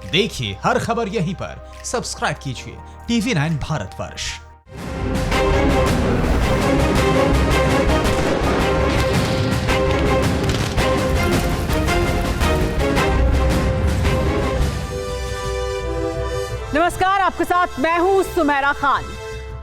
देखिए हर खबर यहीं पर। सब्सक्राइब कीजिए TV9 भारतवर्ष। नमस्कार, आपके साथ मैं हूं सुमेरा खान।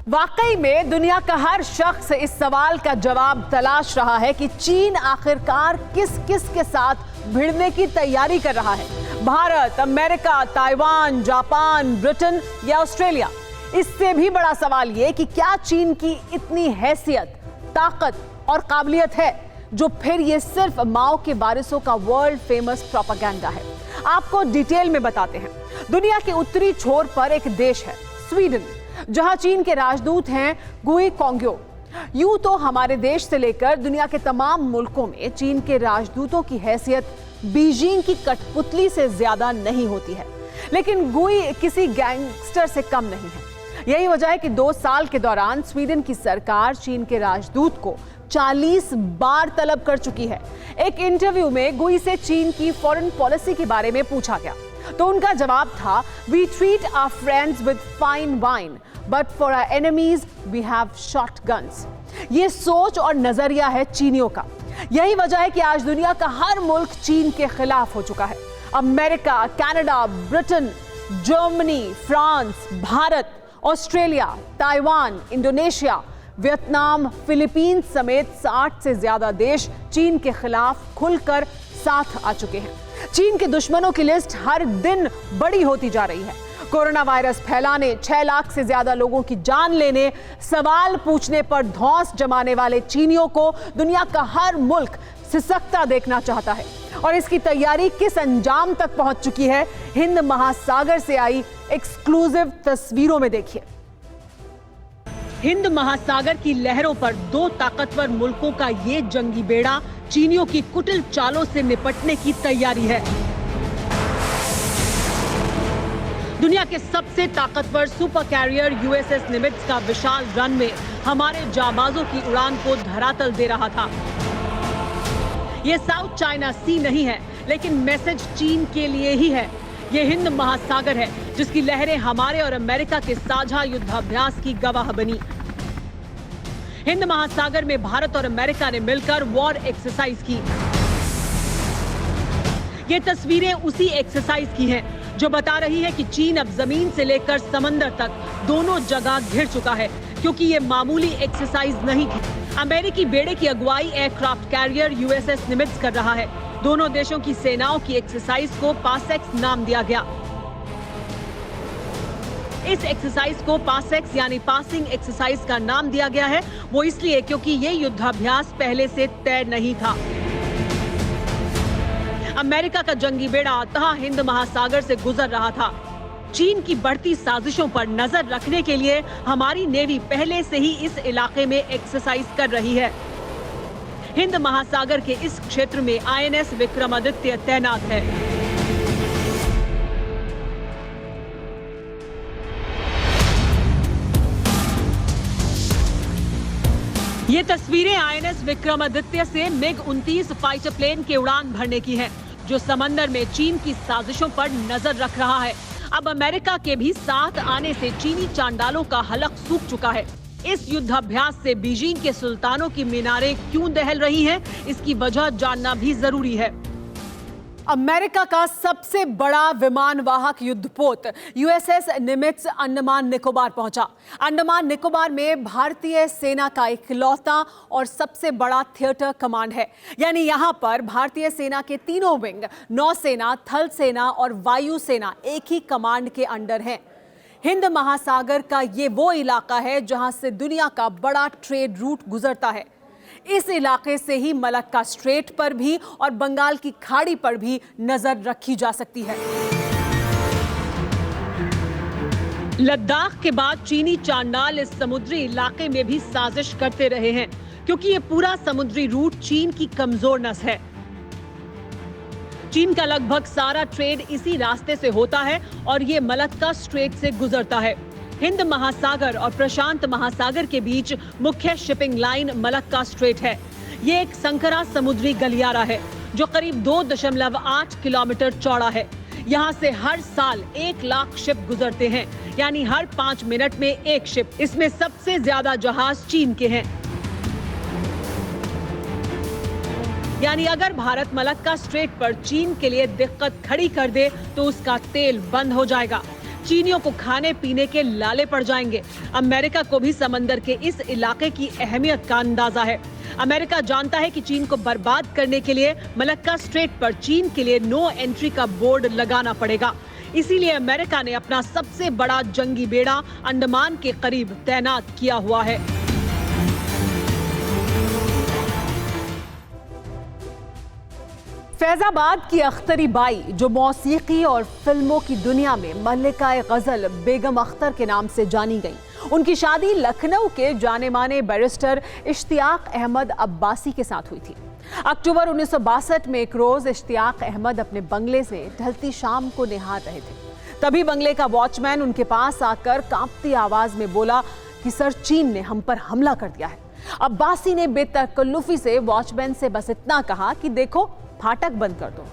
वाकई में दुनिया का हर शख्स इस सवाल का जवाब तलाश रहा है कि चीन आखिरकार किस किस के साथ भिड़ने की तैयारी कर रहा है। Bharat, America, Taiwan, Japan, Britain या ऑस्ट्रेलिया। इससे भी बड़ा सवाल ये कि क्या चीन की इतनी हैसियत, ताकत और काबिलियत है जो फिर ये सिर्फ माओ के वारिसों का वर्ल्ड फेमस प्रोपेगेंडा है। आपको डिटेल में बताते हैं। दुनिया के उत्तरी छोर पर एक देश है स्वीडन, जहां चीन के राजदूत हैं गुई कोंग्यो। यूं तो हमारे देश से लेकर दुनिया के तमाम मुल्कों में चीन के राजदूतों की हैसियत बीजिंग की कठपुतली से ज्यादा नहीं होती है, लेकिन गुई किसी गैंगस्टर से कम नहीं है। यही वजह है कि 2 साल के दौरान स्वीडन की सरकार चीन के राजदूत को 40 बार तलब कर चुकी है। एक इंटरव्यू में गुई से चीन की फॉरेन पॉलिसी के बारे में पूछा गया तो उनका जवाब था, we treat our friends with fine wine but for our enemies we have shot guns. ये सोच और नजरिया है चीनियों का। यही वजह है कि आज दुनिया का हर मुल्क चीन के खिलाफ हो चुका है। America, Canada, Britain, Germany, France, Bharat, Australia, Taiwan, Indonesia, Vietnam, Philippines समेत 60 से ज्यादा देश चीन के खिलाफ खुलकर साथ आ चुके हैं। चीन के दुश्मनों की लिस्ट हर दिन बड़ी होती जा रही है। कोरोना वायरस फैलाने, 6 लाख से ज्यादा लोगों की जान लेने, सवाल पूछने पर धौंस जमाने वाले चीनियों को दुनिया का हर मुल्क सिसकता देखना चाहता है। और इसकी तैयारी किस अंजाम तक पहुंच चुकी है, हिंद महासागर से आई एक्सक्लूसिव तस्वीरों में देखिए। हिंद महासागर की लहरों पर 2 ताकतवर मुल्कों का ये जंगी बेड़ा चीनियों की कुटिल चालों से निपटने की तैयारी है। दुनिया के सबसे ताकतवर सुपर कैरियर USS निमित्ज का विशाल रनवे हमारे जाबाजों की उड़ान को धरातल दे रहा था। ये साउथ चाइना सी नहीं है, लेकिन मैसेज चीन के लिए ही है। ये हिंद महासागर है जिसकी लहरें हमारे और अमेरिका के साझा युद्धाभ्यास की गवाह बनी। हिंद महासागर में भारत और अमेरिका ने मिलकर वॉर एक्सरसाइज की। ये तस्वीरें उसी एक्सरसाइज की हैं जो बता रही है कि चीन अब जमीन से लेकर समंदर तक दोनों जगह घिर चुका है, क्योंकि ये मामूली एक्सरसाइज नहीं थी। अमेरिकी बेड़े की अगुवाई एयरक्राफ्ट कैरियर USS निमित्ज कर रहा है। दोनों देशों की सेनाओं की एक्सरसाइज को पासेक्स नाम दिया गया। इस एक्सरसाइज को पासेक्स यानी पासिंग एक्सरसाइज का नाम दिया गया है। वो इसलिए क्योंकि ये युद्धाभ्यास पहले से तय नहीं था। अमेरिका का जंगी बेड़ा अतः हिंद महासागर से गुजर रहा था। चीन की बढ़ती साजिशों पर नजर रखने के लिए हमारी नेवी पहले से ही इस इलाके में एक्सरसाइज कर रही है। हिंद महासागर के इस क्षेत्र में INS विक्रमादित्य तैनात है। ये तस्वीरें INS विक्रमादित्य से MiG-29 फाइटर प्लेन के उड़ान भरने की हैं, जो समंदर में चीन की साजिशों पर नजर रख रहा है। अब अमेरिका के भी साथ आने से चीनी चांडालों का हलक सूख चुका है। इस युद्धाभ्यास से बीजिंग के सुल्तानों की मीनारें क्यों दहल रही हैं, इसकी वजह जानना भी जरूरी है। अमेरिका का सबसे बड़ा विमान वाहक युद्धपोत USS निमित्ज अंडमान निकोबार पहुंचा। अंडमान निकोबार में भारतीय सेना का इकलौता और सबसे बड़ा थिएटर कमांड है, यानी यहां पर भारतीय सेना के तीनों विंग, नौसेना, थल सेना और वायु सेना एक ही कमांड के अंडर हैं। हिंद महासागर का ये वो इलाका है जहां से दुनिया का बड़ा ट्रेड रूट गुजरता है। इस इलाके से ही मलक्का स्ट्रेट पर भी और बंगाल की खाड़ी पर भी नजर रखी जा सकती है। लद्दाख के बाद चीनी चांडाल इस समुद्री इलाके में भी साजिश करते रहे हैं, क्योंकि ये पूरा समुद्री रूट चीन की कमजोर नस है। चीन का लगभग सारा ट्रेड इसी रास्ते से होता है और ये मलक्का स्ट्रेट से गुजरता है। हिंद महासागर और प्रशांत महासागर के बीच मुख्य शिपिंग लाइन मलक्का स्ट्रेट है। ये एक संकरा समुद्री गलियारा है जो करीब 2.8 किलोमीटर चौड़ा है। यहाँ से हर साल 1 लाख शिप गुजरते हैं, यानी हर 5 मिनट में एक शिप। इसमें सबसे ज्यादा जहाज चीन के हैं। यानी अगर भारत मलक्का स्ट्रेट पर चीन के लिए दिक्कत खड़ी कर दे तो उसका तेल बंद हो जाएगा। चीनियों को खाने पीने के लाले पड़ जाएंगे। अमेरिका को भी समंदर के इस इलाके की अहमियत का अंदाजा है। अमेरिका जानता है कि चीन को बर्बाद करने के लिए मलक्का स्ट्रेट पर चीन के लिए नो एंट्री का बोर्ड लगाना पड़ेगा। इसीलिए अमेरिका ने अपना सबसे बड़ा जंगी बेड़ा अंडमान के करीब तैनात किया हुआ है। फैजाबाद की अख्तरी बाई, जो मौसीकी और फिल्मों की दुनिया में मल्लिका गजल बेगम अख्तर के नाम से जानी गई, उनकी शादी लखनऊ के जाने माने बैरिस्टर इश्तियाक अहमद अब्बासी के साथ हुई थी। अक्टूबर 1962 में एक रोज इश्तियाक अहमद अपने बंगले से ढलती शाम को निहार रहे थे। तभी बंगले का वॉचमैन उनके पास आकर कांपती आवाज में बोला कि सर, चीन ने हम पर हमला कर दिया है। अब्बासी ने बेतकल्लुफी से वॉचमैन से बस इतना कहा कि देखो, फाटक बंद कर दो।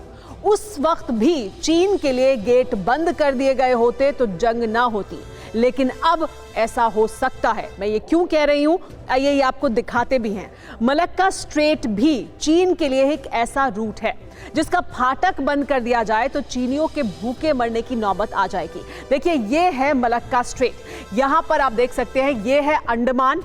उस वक्त भी चीन के लिए गेट बंद कर दिए गए होते तो जंग ना होती, लेकिन अब ऐसा हो सकता है। मैं ये क्यों कह रही हूं, आइए ये आपको दिखाते भी हैं। मलक्का स्ट्रेट भी चीन के लिए एक ऐसा रूट है जिसका फाटक बंद कर दिया जाए तो चीनियों के भूखे मरने की नौबत आ जाएगी। देखिए, ये है मलक्का स्ट्रेट। यहां पर आप देख सकते हैं, ये है अंडमान,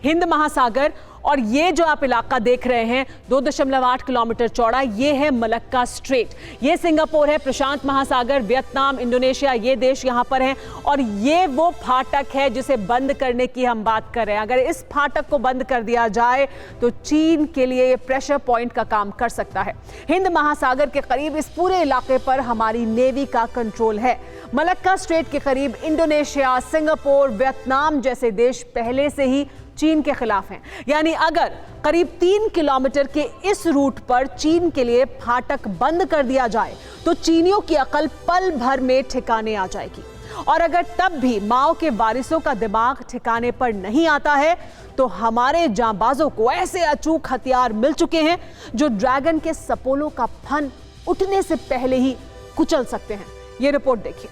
हिंद महासागर, और ये जो आप इलाका देख रहे हैं 2.8 किलोमीटर चौड़ा, ये है मलक्का स्ट्रेट। ये सिंगापुर है, प्रशांत महासागर, वियतनाम, इंडोनेशिया, ये देश यहाँ पर हैं। और ये वो फाटक है जिसे बंद करने की हम बात कर रहे हैं। अगर इस फाटक को बंद कर दिया जाए तो चीन के लिए ये प्रेशर पॉइंट का काम कर सकता है। हिंद महासागर के करीब इस पूरे इलाके पर हमारी नेवी का कंट्रोल है। मलक्का स्ट्रेट के करीब इंडोनेशिया, सिंगापुर, वियतनाम जैसे देश पहले से ही चीन के खिलाफ हैं। यानी अगर करीब 3 किलोमीटर के इस रूट पर चीन के लिए फाटक बंद कर दिया जाए तो चीनियों की अकल पल भर में ठिकाने आ जाएगी। और अगर तब भी माओ के वारिसों का दिमाग ठिकाने पर नहीं आता है तो हमारे जांबाजों को ऐसे अचूक हथियार मिल चुके हैं जो ड्रैगन के सपोलों का फन उठने से पहले ही कुचल सकते हैं। ये रिपोर्ट देखिए।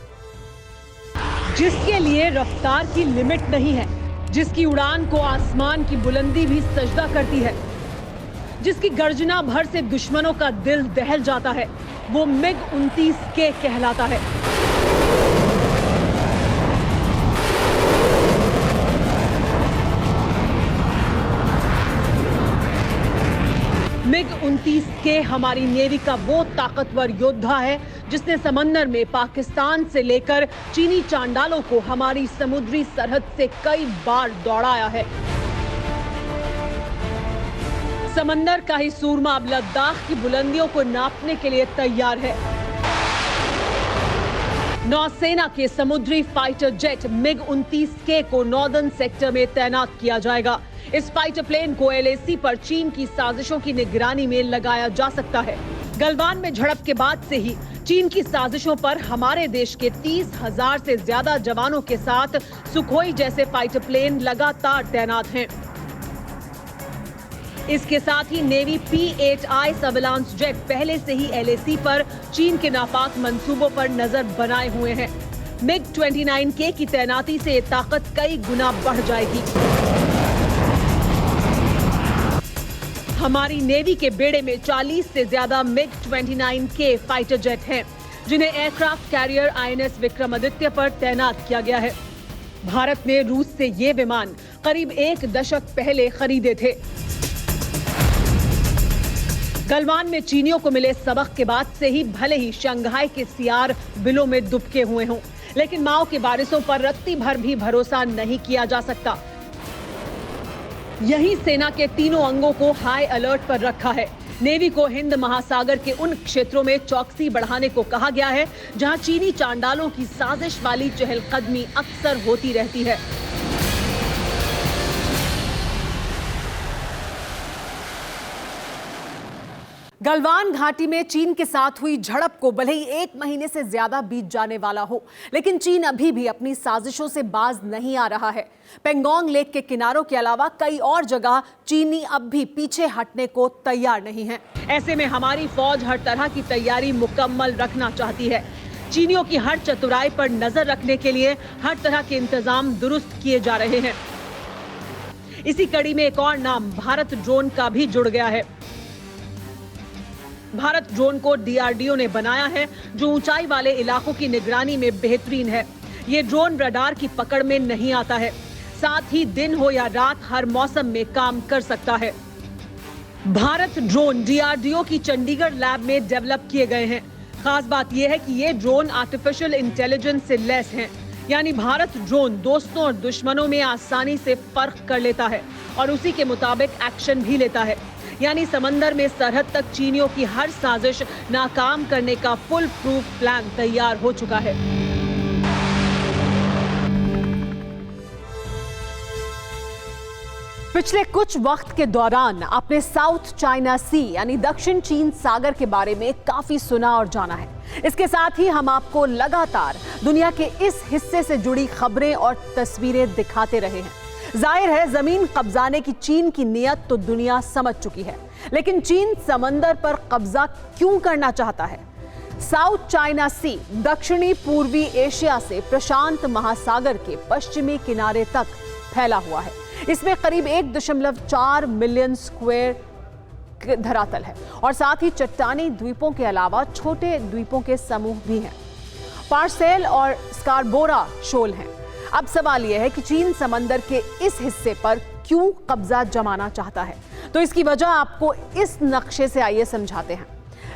जिसके लिए रफ्तार की लिमिट नहीं है, जिसकी उड़ान को आसमान की बुलंदी भी सजदा करती है, जिसकी गर्जना भर से दुश्मनों का दिल दहल जाता है, वो MiG-29K कहलाता है। MiG-29K हमारी नेवी का वो ताकतवर योद्धा है जिसने समंदर में पाकिस्तान से लेकर चीनी चांडालों को हमारी समुद्री सरहद से कई बार दौड़ाया है। समंदर का ही सूरमा अब लद्दाख की बुलंदियों को नापने के लिए तैयार है। नौसेना के समुद्री फाइटर जेट MiG-29K को नॉर्दर्न सेक्टर में तैनात किया जाएगा। इस फाइटर प्लेन को LAC पर चीन की साजिशों की निगरानी में लगाया जा सकता है। गलवान में झड़प के बाद से ही चीन की साजिशों पर हमारे देश के 30,000 से ज्यादा जवानों के साथ सुखोई जैसे फाइटर प्लेन लगातार तैनात हैं। इसके साथ ही नेवी P-8I सर्विलांस जेट पहले से ही LAC पर चीन के नापाक मंसूबों पर नजर बनाए हुए हैं। MiG-29K की तैनाती से ये ताकत कई गुना बढ़ जाएगी। हमारी नेवी के बेड़े में 40 से ज्यादा MiG-29K फाइटर जेट हैं, जिन्हें एयरक्राफ्ट कैरियर INS विक्रमादित्य पर तैनात किया गया है। भारत ने रूस से ये विमान करीब 1 दशक पहले खरीदे थे। गलवान में चीनियों को मिले सबक के बाद से ही भले ही शंघाई के सियार बिलों में दुबके हुए हों, लेकिन माओ के वारिसों पर रत्ती भर भी भरोसा नहीं किया जा सकता। यही सेना के तीनों अंगों को हाई अलर्ट पर रखा है। नेवी को हिंद महासागर के उन क्षेत्रों में चौकसी बढ़ाने को कहा गया है जहां चीनी चांडालों की साजिश वाली चहलकदमी अक्सर होती रहती है। गलवान घाटी में चीन के साथ हुई झड़प को भले ही 1 महीने से ज्यादा बीत जाने वाला हो, लेकिन चीन अभी भी अपनी साजिशों से बाज नहीं आ रहा है। पेंगोंग लेक के किनारों के अलावा कई और जगह चीनी अब भी पीछे हटने को तैयार नहीं है। ऐसे में हमारी फौज हर तरह की तैयारी मुकम्मल रखना चाहती है। चीनियों की हर चतुराई पर नजर रखने के लिए हर तरह के इंतजाम दुरुस्त किए जा रहे हैं। इसी कड़ी में एक और नाम भारत ड्रोन का भी जुड़ गया है। भारत ड्रोन को डीआरडीओ ने बनाया है, जो ऊंचाई वाले इलाकों की निगरानी में बेहतरीन है। ये ड्रोन रडार की पकड़ में नहीं आता है, साथ ही दिन हो या रात हर मौसम में काम कर सकता है। भारत ड्रोन डीआरडीओ की चंडीगढ़ लैब में डेवलप किए गए हैं। खास बात यह है कि ये ड्रोन आर्टिफिशियल इंटेलिजेंस से लैस हैं, यानी भारत ड्रोन दोस्तों और दुश्मनों में आसानी से फर्क कर लेता है और उसी के मुताबिक एक्शन भी लेता है। यानी समंदर में सरहद तक चीनियों की हर साजिश नाकाम करने का फुल प्रूफ प्लान तैयार हो चुका है। पिछले कुछ वक्त के दौरान आपने साउथ चाइना सी यानी दक्षिण चीन सागर के बारे में काफी सुना और जाना है। इसके साथ ही हम आपको लगातार दुनिया के इस हिस्से से जुड़ी खबरें और तस्वीरें दिखाते रहे हैं। जाहिर है, जमीन कब्जाने की चीन की नीयत तो दुनिया समझ चुकी है, लेकिन चीन समंदर पर कब्जा क्यों करना चाहता है? साउथ चाइना सी दक्षिणी पूर्वी एशिया से प्रशांत महासागर के पश्चिमी किनारे तक फैला हुआ है। इसमें करीब 1.4 मिलियन स्क्वायर धरातल है और साथ ही चट्टानी द्वीपों के अलावा छोटे द्वीपों के समूह भी हैं। पार्सेल और स्कारबोरा शोल हैं। अब सवाल यह है कि चीन समंदर के इस हिस्से पर क्यों कब्जा जमाना चाहता है? तो इसकी वजह आपको इस नक्शे से आइए समझाते हैं।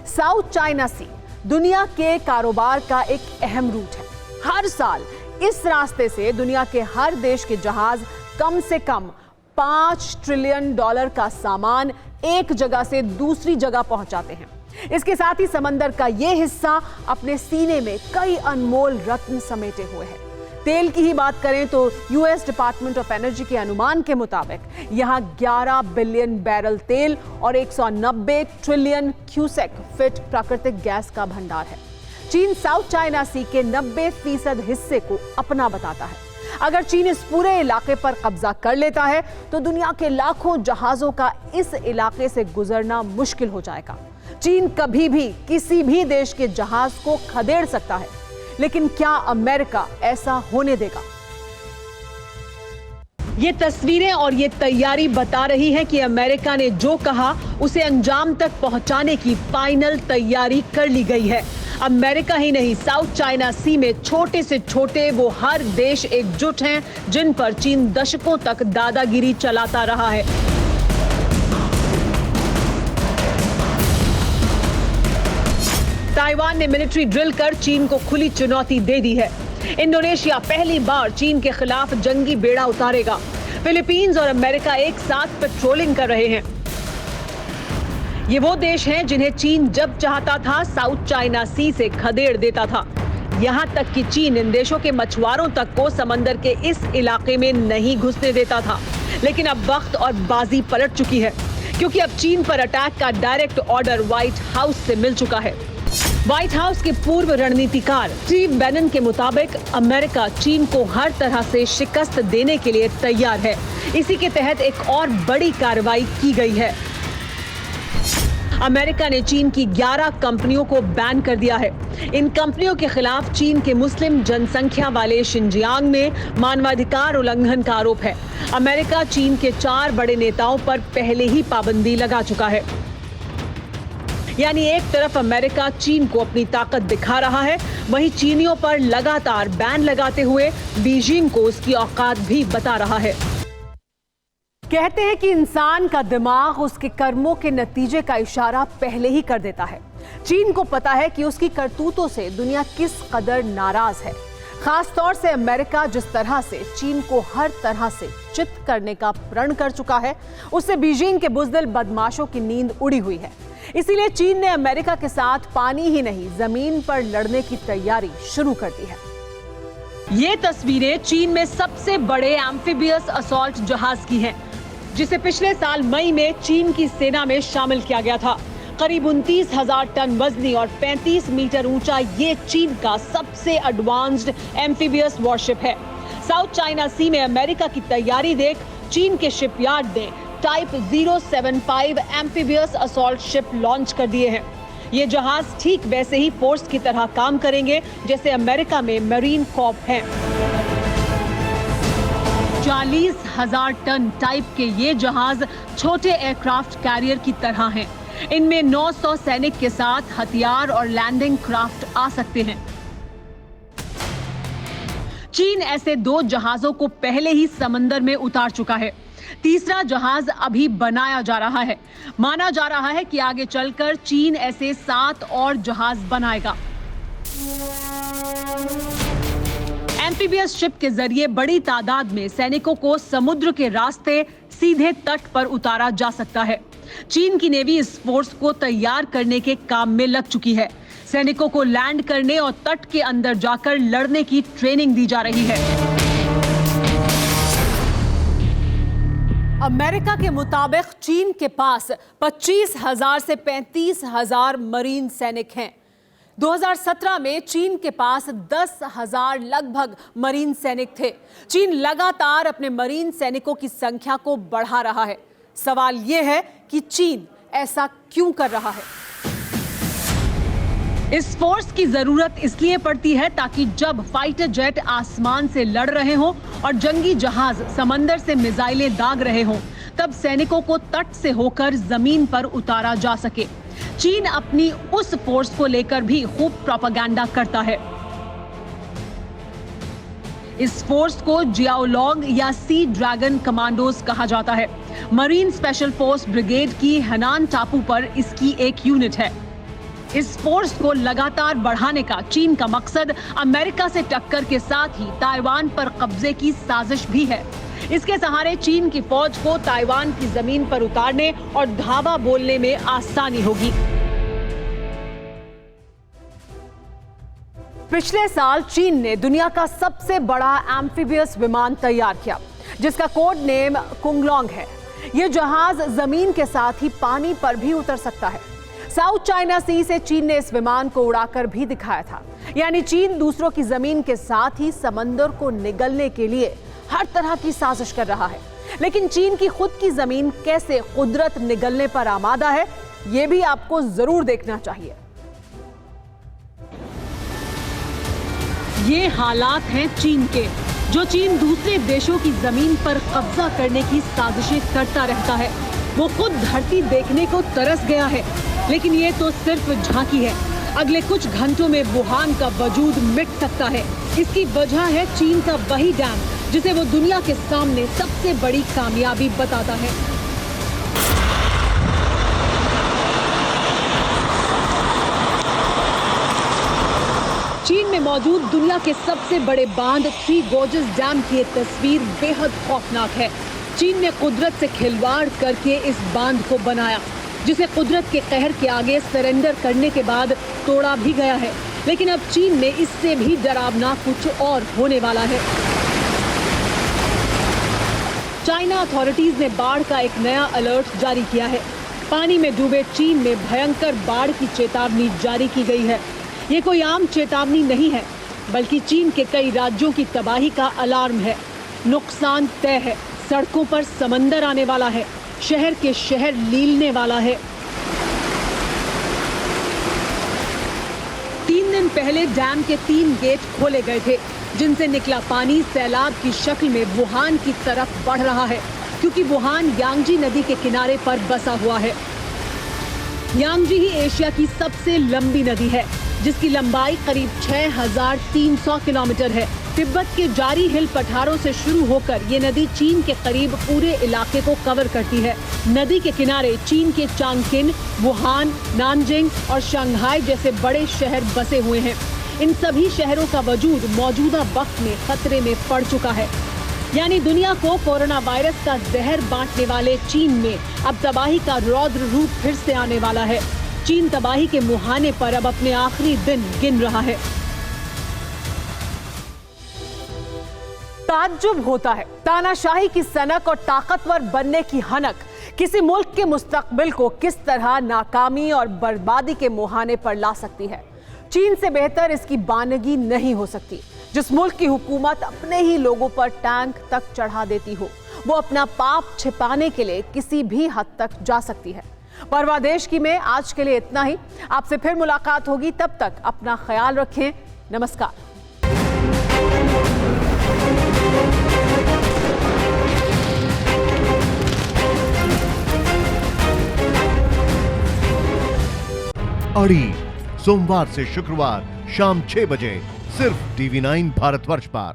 साउथ चाइना सी दुनिया के कारोबार का एक अहम रूट है। हर साल इस रास्ते से दुनिया के हर देश के जहाज कम से कम $5 ट्रिलियन का सामान एक जगह से दूसरी जगह पहुंचाते हैं। इसके साथ ही समंदर का यह हिस्सा अपने सीने में कई अनमोल रत्न समेटे हुए है। तेल की ही बात करें तो यूएस डिपार्टमेंट ऑफ एनर्जी के अनुमान के मुताबिक यहां 11 बिलियन बैरल तेल और 190 ट्रिलियन क्यूसेक फीट प्राकृतिक गैस का भंडार है। चीन साउथ चाइना सी के 90% हिस्से को अपना बताता है। अगर चीन इस पूरे इलाके पर कब्जा कर लेता है तो दुनिया के लाखों जहाजों का इस इलाके से गुजरना मुश्किल हो जाएगा। चीन कभी भी किसी भी देश के जहाज को खदेड़ सकता है, लेकिन क्या अमेरिका ऐसा होने देगा? ये तस्वीरें और ये तैयारी बता रही है कि अमेरिका ने जो कहा उसे अंजाम तक पहुंचाने की फाइनल तैयारी कर ली गई है। अमेरिका ही नहीं, साउथ चाइना सी में छोटे से छोटे वो हर देश एकजुट हैं जिन पर चीन दशकों तक दादागिरी चलाता रहा है। ताइवान ने मिलिट्री ड्रिल कर चीन को खुली चुनौती दे दी है। इंडोनेशिया पहली बार चीन के खिलाफ जंगी बेड़ा उतारेगा। फिलीपींस और अमेरिका एक साथ पेट्रोलिंग कर रहे हैं। ये वो देश हैं जिन्हें चीन जब चाहता था साउथ चाइना सी से खदेड़ देता था। यहां तक कि चीन इन देशों के मछुआरों तक को समंदर के इस इलाके में नहीं घुसने देता था। लेकिन अब वक्त और बाजी पलट चुकी है, क्योंकि अब चीन पर अटैक का डायरेक्ट ऑर्डर व्हाइट हाउस से मिल चुका है। व्हाइट हाउस के पूर्व रणनीतिकार स्टीव बैनन के मुताबिक अमेरिका चीन को हर तरह से शिकस्त देने के लिए तैयार है। इसी के तहत एक और बड़ी कार्रवाई की गई है। अमेरिका ने चीन की 11 कंपनियों को बैन कर दिया है। इन कंपनियों के खिलाफ चीन के मुस्लिम जनसंख्या वाले शिनजियांग में मानवाधिकार उल्लंघन का आरोप है। अमेरिका चीन के 4 बड़े नेताओं पर पहले ही पाबंदी लगा चुका है। यानी एक तरफ अमेरिका चीन को अपनी ताकत दिखा रहा है, वहीं चीनियों पर लगातार बैन लगाते हुए बीजिंग को उसकी औकात भी बता रहा है। कहते हैं कि इंसान का दिमाग उसके कर्मों के नतीजे का इशारा पहले ही कर देता है। चीन को पता है कि उसकी करतूतों से दुनिया किस कदर नाराज है। खास तौर से अमेरिका जिस तरह से चीन को हर तरह से चित करने का प्रण कर चुका है, उससे बीजिंग के बुज़दिल बदमाशों की नींद उड़ी हुई है। इसीलिए चीन ने अमेरिका के साथ पानी ही नहीं, जमीन पर लड़ने की तैयारी शुरू कर दी है। ये तस्वीरें चीन में सबसे बड़े एम्फीबियस असॉल्ट जहाज की हैं, जिसे पिछले साल मई में चीन की सेना में शामिल किया गया था। करीब 29,000 टन वजनी और 35 मीटर ऊंचा ये चीन का सबसे एडवांस्ड एम्फीबियस वॉरशिप है। साउथ चाइना सी में अमेरिका की तैयारी देख चीन के शिपयार्ड ने type 075 amphibious assault ship launch कर दिए हैं। ये जहाज ठीक वैसे ही फोर्स की तरह काम करेंगे जैसे अमेरिका में मरीन कॉर्प है। 40,000 टन टाइप के ये जहाज छोटे एयरक्राफ्ट कैरियर की तरह हैं। इनमें 900 सैनिक के साथ हथियार और लैंडिंग क्राफ्ट आ सकते हैं। चीन ऐसे 2 जहाजों को पहले ही समंदर में उतार चुका है। तीसरा जहाज अभी बनाया जा रहा है। माना जा रहा है कि आगे चलकर चीन ऐसे 7 और जहाज बनाएगा। एम्फीबियस शिप के जरिए बड़ी तादाद में सैनिकों को समुद्र के रास्ते सीधे तट पर उतारा जा सकता है। चीन की नेवी इस फोर्स को तैयार करने के काम में लग चुकी है। सैनिकों को लैंड करने और तट के अंदर जाकर लड़ने की ट्रेनिंग दी जा रही है। अमेरिका के मुताबिक चीन के पास 25,000 से 35,000 मरीन सैनिक हैं। 2017 में चीन के पास 10,000 लगभग मरीन सैनिक थे। चीन लगातार अपने मरीन सैनिकों की संख्या को बढ़ा रहा है। सवाल यह है कि चीन ऐसा क्यों कर रहा है? इस फोर्स की जरूरत इसलिए पड़ती है ताकि जब फाइटर जेट आसमान से लड़ रहे हों और जंगी जहाज समंदर से मिसाइलें दाग रहे हों, तब सैनिकों को तट से होकर जमीन पर उतारा जा सके। चीन अपनी उस फोर्स को लेकर भी खूब प्रोपेगेंडा करता है। इस फोर्स को जियाओलॉन्ग या सी ड्रैगन कमांडोज कहा जाता है। मरीन स्पेशल फोर्स ब्रिगेड की हेनान टापू पर इसकी एक यूनिट है। इस फोर्स को लगातार बढ़ाने का चीन का मकसद अमेरिका से टक्कर के साथ ही ताइवान पर कब्जे की साजिश भी है। इसके सहारे चीन की फौज को ताइवान की जमीन पर उतारने और धावा बोलने में आसानी होगी। पिछले साल चीन ने दुनिया का सबसे बड़ा एम्फीबियस विमान तैयार किया, जिसका कोड नेम कुंगलोंग है। यह जहाज जमीन के साथ ही पानी पर भी उतर सकता है। साउथ चाइना सी से चीन ने इस विमान को उड़ाकर भी दिखाया था। यानी चीन दूसरों की जमीन के साथ ही समंदर को निगलने के लिए हर तरह की साजिश कर रहा है। लेकिन चीन की खुद की जमीन कैसे कुदरत निगलने पर आमादा है, यह भी आपको जरूर देखना चाहिए। ये हालात हैं चीन के, जो चीन दूसरे देशों की जमीन पर कब्जा करने की साजिशें करता रहता है। वो खुद धरती देखने को तरस गया है, लेकिन ये तो सिर्फ झांकी है। अगले कुछ घंटों में वुहान का वजूद मिट सकता है। इसकी वजह है चीन का वही डैम, जिसे वो दुनिया के सामने सबसे बड़ी कामयाबी बताता है। चीन में मौजूद दुनिया के सबसे बड़े बांध थ्री गोर्जेस डैम की एक तस्वीर बेहद खौफनाक है। चीन ने कुदरत से खिलवाड़ करके इस बांध को बनाया, जिसे कुदरत के कहर के आगे सरेंडर करने के बाद तोड़ा भी गया है। लेकिन अब चीन में इससे भी डरावना कुछ और होने वाला है। चाइना अथॉरिटीज ने बाढ़ का एक नया अलर्ट जारी किया है। पानी में डूबे चीन में भयंकर बाढ़ की चेतावनी जारी की गई है। ये कोई आम चेतावनी नहीं है, बल्कि चीन के कई राज्यों की तबाही का अलार्म है। नुकसान तय है। सड़कों पर समंदर आने वाला है। शहर के शहर लीलने वाला है। 3 दिन पहले डैम के 3 गेट खोले गए थे, जिनसे निकला पानी सैलाब की शक्ल में वुहान की तरफ बढ़ रहा है, क्योंकि वुहान यांगजी नदी के किनारे पर बसा हुआ है। यांगजी ही एशिया की सबसे लंबी नदी है, जिसकी लंबाई करीब 6,300 किलोमीटर है। तिब्बत के जारी हिल पठारों से शुरू होकर ये नदी चीन के करीब पूरे इलाके को कवर करती है। नदी के किनारे चीन के चांगकिन, वुहान, नानजिंग और शंघाई जैसे बड़े शहर बसे हुए हैं। इन सभी शहरों का वजूद मौजूदा वक्त में खतरे में पड़ चुका है। यानी दुनिया को कोरोना वायरस का जहर बांटने वाले चीन में अब तबाही का रौद्र रूप फिर से आने वाला है। चीन तबाही के मुहाने पर अब अपने आखिरी दिन गिन रहा है। ताज्जुब होता है, तानाशाही की सनक और ताकतवर बनने की हनक किसी मुल्क के मुस्तकबिल को किस तरह नाकामी और बर्बादी के मुहाने पर ला सकती है। चीन से बेहतर इसकी बानगी नहीं हो सकती। जिस मुल्क की हुकूमत अपने ही लोगों पर टैंक तक चढ़ा देती हो, वो अपना पाप छिपाने के लिए किसी भी हद तक जा सकती है। परवा देश की में आज के लिए इतना ही। आपसे फिर मुलाकात होगी, तब तक अपना ख्याल रखें। नमस्कार। अड़ी सोमवार से शुक्रवार शाम 6 बजे सिर्फ TV9 भारतवर्ष पर।